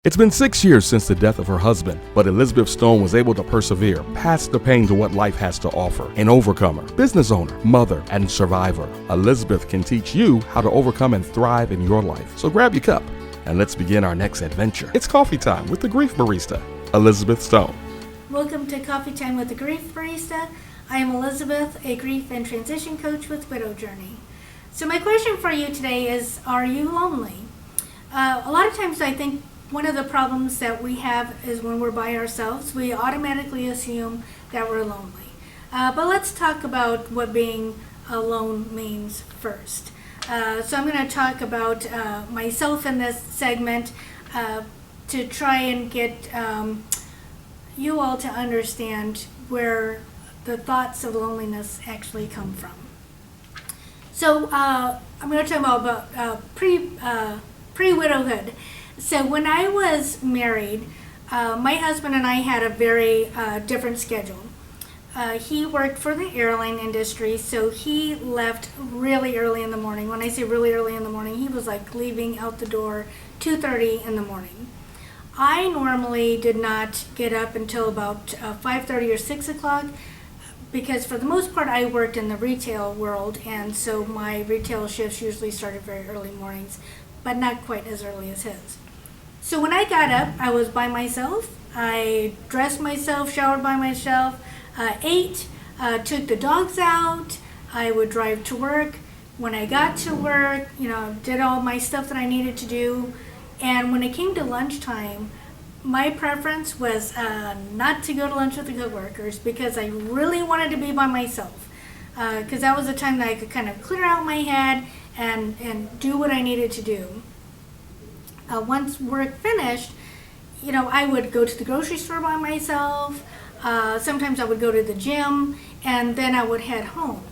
It's been 6 years since the death of her husband, but Elizabeth Stone was able to persevere past the pains of what life has to offer. An overcomer, business owner, mother, and survivor, Elizabeth can teach you how to overcome and thrive in your life. So grab your cup and let's begin our next adventure. It's coffee time with the Grief Barista, Elizabeth Stone. Welcome to Coffee Time with the Grief Barista. I am Elizabeth, a grief and transition coach with Widow Journey. So my question for you today is, are you lonely? A lot of times I think one of the problems that we have is when we're by ourselves, we automatically assume that we're lonely. But let's talk about what being alone means first. So I'm going to talk about myself in this segment to try and get you all to understand where the thoughts of loneliness actually come from. So I'm going to talk about pre-widowhood. So when I was married, my husband and I had a very different schedule. He worked for the airline industry, so he left really early in the morning. When I say really early in the morning, he was like leaving out the door 2:30 in the morning. I normally did not get up until about 5:30 or 6 o'clock because for the most part I worked in the retail world, and so my retail shifts usually started very early mornings, but not quite as early as his. So when I got up, I was by myself. I dressed myself, showered by myself, ate, took the dogs out. I would drive to work. When I got to work, did all my stuff that I needed to do. And when it came to lunchtime, my preference was not to go to lunch with the coworkers because I really wanted to be by myself. Because that was the time that I could kind of clear out my head and do what I needed to do. Once work finished, I would go to the grocery store by myself. Sometimes I would go to the gym, and then I would head home.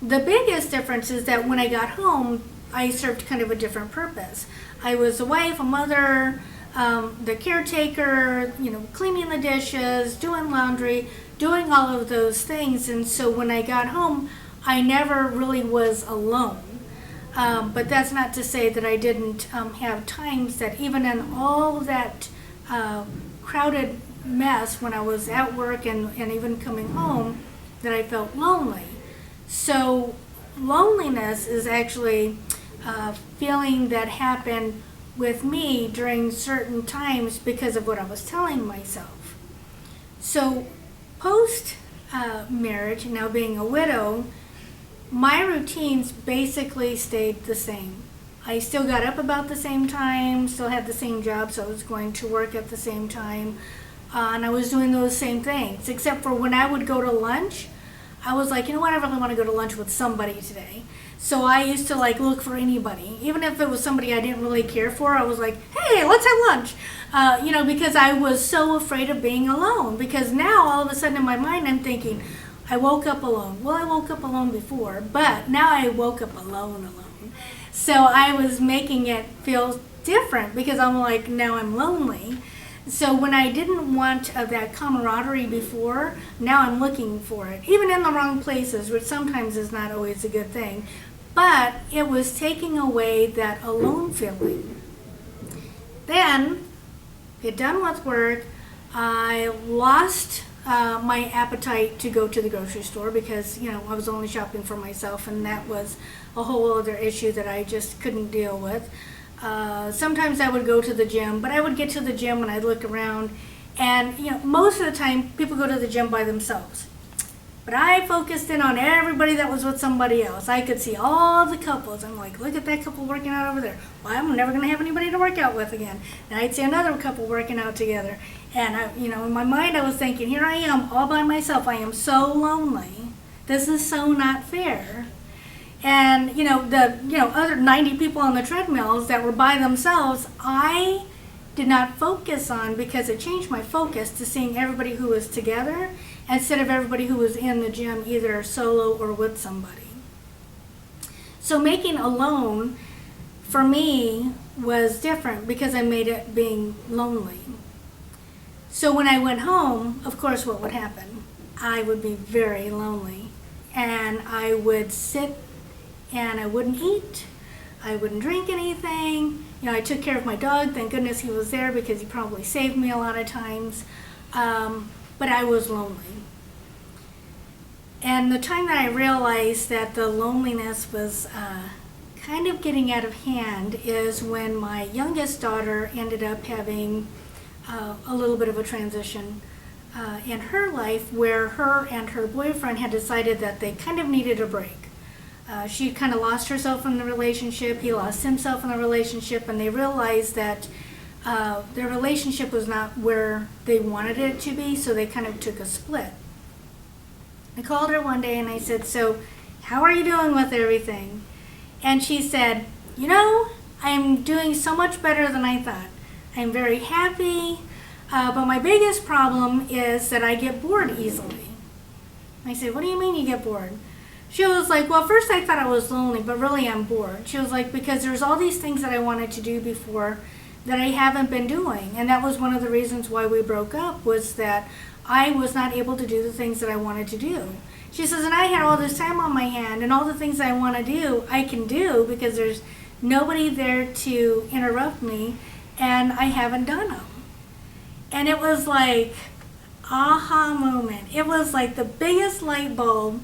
The biggest difference is that when I got home, I served kind of a different purpose. I was a wife, a mother, the caretaker, cleaning the dishes, doing laundry, doing all of those things. And so when I got home, I never really was alone. But that's not to say that I didn't have times that even in all of that crowded mess when I was at work and even coming home, that I felt lonely. So loneliness is actually a feeling that happened with me during certain times because of what I was telling myself. So post marriage, now being a widow, my routines basically stayed the same. I still got up about the same time, still had the same job, so I was going to work at the same time, and I was doing those same things, except for when I would go to lunch, I was like, I really want to go to lunch with somebody today. So I used to look for anybody. Even if it was somebody I didn't really care for, I was like, hey, let's have lunch. Because I was so afraid of being alone. Because now all of a sudden in my mind I'm thinking, I woke up alone. Well, I woke up alone before, but now I woke up alone. So I was making it feel different because I'm like, now I'm lonely. So when I didn't want that camaraderie before, now I'm looking for it, even in the wrong places, which sometimes is not always a good thing. But it was taking away that alone feeling. Then, get done with work, I lost my appetite to go to the grocery store because, I was only shopping for myself, and that was a whole other issue that I just couldn't deal with. Sometimes I would go to the gym, but I would get to the gym and I'd look around, and, most of the time people go to the gym by themselves. But I focused in on everybody that was with somebody else. I could see all the couples. I'm like, look at that couple working out over there. Well, I'm never going to have anybody to work out with again. And I'd see another couple working out together. And, in my mind I was thinking, here I am all by myself. I am so lonely. This is so not fair. And, the other 90 people on the treadmills that were by themselves, I did not focus on because it changed my focus to seeing everybody who was together instead of everybody who was in the gym either solo or with somebody. So making alone for me was different because I made it being lonely. So when I went home, of course what would happen? I would be very lonely, and I would sit and I wouldn't eat, I wouldn't drink anything, I took care of my dog. Thank goodness he was there because he probably saved me a lot of times. But I was lonely. And the time that I realized that the loneliness was kind of getting out of hand is when my youngest daughter ended up having a little bit of a transition in her life, where her and her boyfriend had decided that they kind of needed a break. She kind of lost herself in the relationship, he lost himself in the relationship, and they realized that their relationship was not where they wanted it to be, so they kind of took a split. I called her one day and I said, "So, how are you doing with everything?" And she said, "I'm doing so much better than I thought. I'm very happy, but my biggest problem is that I get bored easily." I said, "What do you mean you get bored?" She was like, "Well, first I thought I was lonely, but really I'm bored." She was like, "Because there's all these things that I wanted to do before that I haven't been doing." And that was one of the reasons why we broke up, was that I was not able to do the things that I wanted to do. She says, "And I had all this time on my hand, and all the things I want to do, I can do because there's nobody there to interrupt me, and I haven't done them." And it was like, aha moment. It was like the biggest light bulb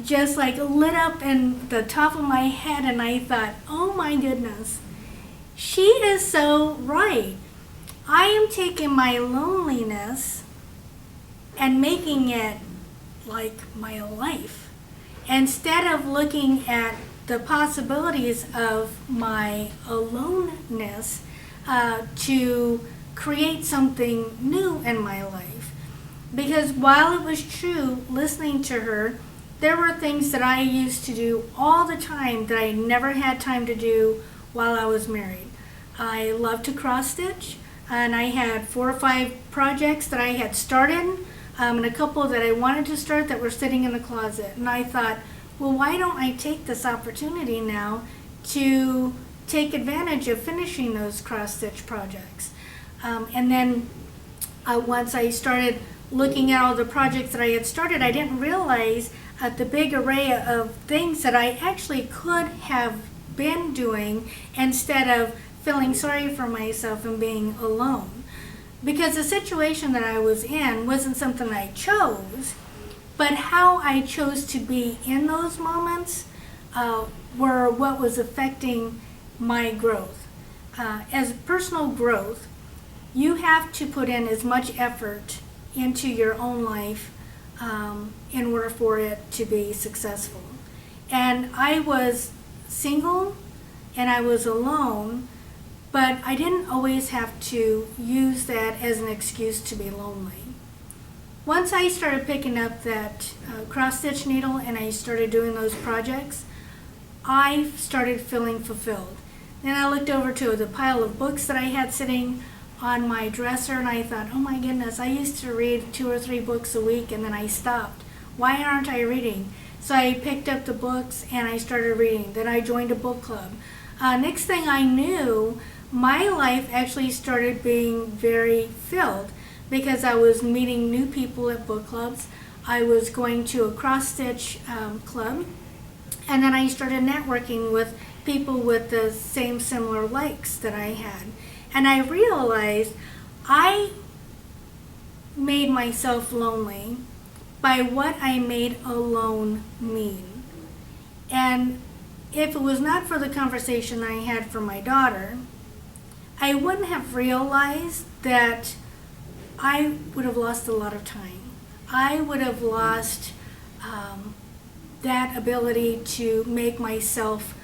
just like lit up in the top of my head, and I thought, oh my goodness, she is so right. I am taking my loneliness and making it like my life, instead of looking at the possibilities of my aloneness to create something new in my life. Because while it was true, listening to her, there were things that I used to do all the time that I never had time to do while I was married. I loved to cross stitch, and I had 4 or 5 projects that I had started, and a couple that I wanted to start that were sitting in the closet. And I thought, well, why don't I take this opportunity now to take advantage of finishing those cross stitch projects? And then once I started looking at all the projects that I had started, I didn't realize the big array of things that I actually could have been doing instead of feeling sorry for myself and being alone. Because the situation that I was in wasn't something I chose, but how I chose to be in those moments were what was affecting my growth. As personal growth, you have to put in as much effort into your own life in order for it to be successful. And I was single and I was alone, but I didn't always have to use that as an excuse to be lonely. Once I started picking up that cross-stitch needle and I started doing those projects, I started feeling fulfilled. Then I looked over to the pile of books that I had sitting on my dresser, and I thought, oh my goodness, I used to read 2 or 3 books a week, and then I stopped. Why aren't I reading? So I picked up the books and I started reading. Then I joined a book club. Next thing I knew, my life actually started being very filled because I was meeting new people at book clubs. I was going to a cross-stitch club, and then I started networking with people with the same similar likes that I had. And I realized I made myself lonely by what I made alone mean. And if it was not for the conversation I had for my daughter, I wouldn't have realized that I would have lost a lot of time. I would have lost that ability to make myself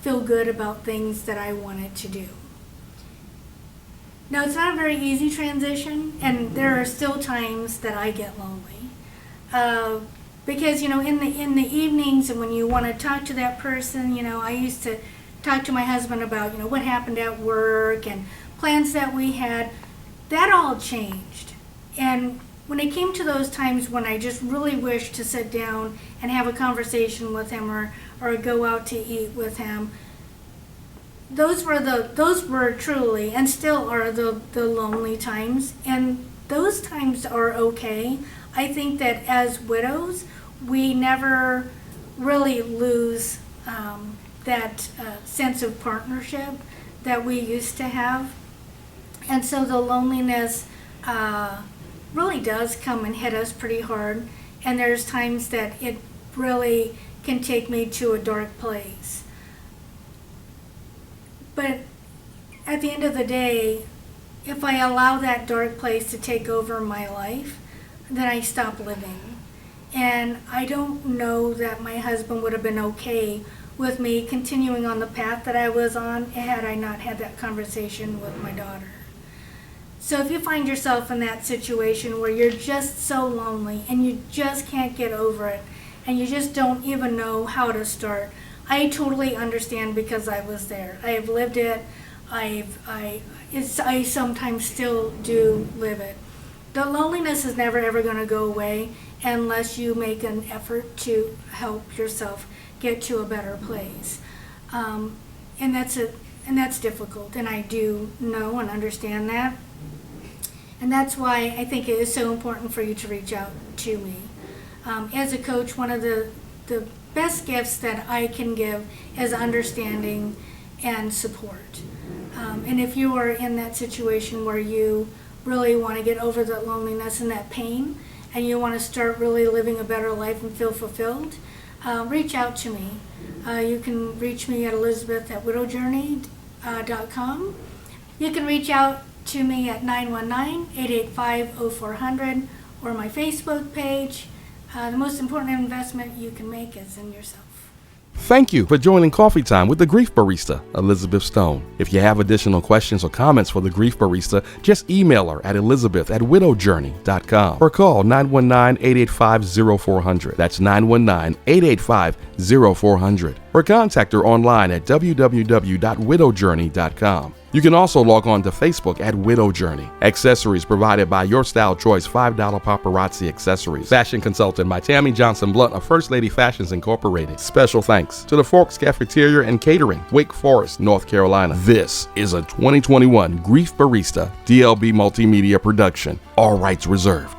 feel good about things that I wanted to do. Now, it's not a very easy transition, and there are still times that I get lonely. Because, in the evenings and when you want to talk to that person, I used to talk to my husband about, what happened at work and plans that we had. That all changed. And when it came to those times when I just really wished to sit down and have a conversation with him or go out to eat with him, those were truly and still are the lonely times, and those times are okay. I think that as widows, we never really lose that sense of partnership, that we used to have. And so the loneliness really does come and hit us pretty hard. And there's times that it really can take me to a dark place. But at the end of the day, if I allow that dark place to take over my life, then I stop living. And I don't know that my husband would have been okay with me continuing on the path that I was on had I not had that conversation with my daughter. So if you find yourself in that situation where you're just so lonely and you just can't get over it and you just don't even know how to start, I totally understand because I was there. I have lived it. I sometimes still do live it. The loneliness is never ever going to go away unless you make an effort to help yourself get to a better place. And that's difficult, and I do know and understand that. And that's why I think it is so important for you to reach out to me. As a coach, one of the best gifts that I can give is understanding and support. And if you are in that situation where you really want to get over that loneliness and that pain, and you want to start really living a better life and feel fulfilled, reach out to me. You can reach me at elizabeth@widowjourney.com. You can reach out to me at 919-885-0400 or my Facebook page. The most important investment you can make is in yourself. Thank you for joining Coffee Time with the Grief Barista, Elizabeth Stone. If you have additional questions or comments for the Grief Barista, just email her at elizabeth@widowjourney.com or call 919-885-0400. That's 919-885-0400. Or contact her online at www.widowjourney.com. You can also log on to Facebook at Widow Journey. Accessories provided by Your Style Choice $5 Paparazzi Accessories. Fashion consultant by Tammy Johnson Blunt of First Lady Fashions Incorporated. Special thanks to the Forks Cafeteria and Catering, Wake Forest, North Carolina. This is a 2021 Grief Barista DLB Multimedia production. All rights reserved.